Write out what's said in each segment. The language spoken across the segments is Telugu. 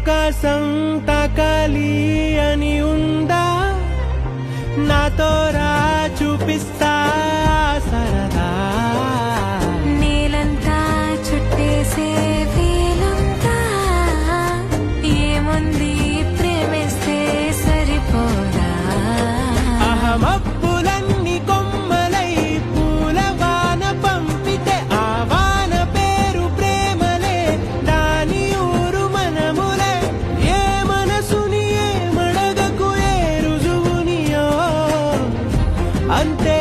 ఆకాశం తాకాలి అని ఉందా నాతో రా చూపిస్తా సరదా నేలంతా చుట్టేసే వీలుందా ఏముంది ప్రేమిస్తే సరిపోదా అహమప్పులన్నీ కొమ్మలై పూలవాన పంపితే ఆ వాన పేరు ప్రేమలే దాని ఊరు మనములే ఏ మనసుని ఏ మడగకు ఏ రుజువునియో అంతే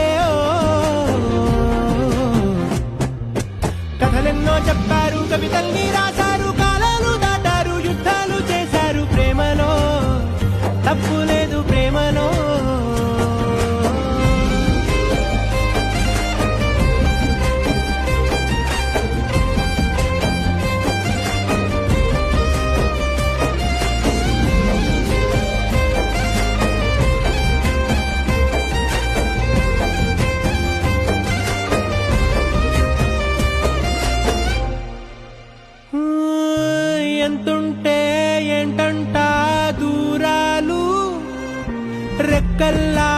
కథలెన్నో చెప్పారు కవితల్ని రాశారు కాలాలు దాటారు యుద్ధాలు చేశారు ప్రేమలో తప్పు లేదు ప్రేమలో ఎంతుంటే ఏంటంట దూరాలు రెక్కల్లా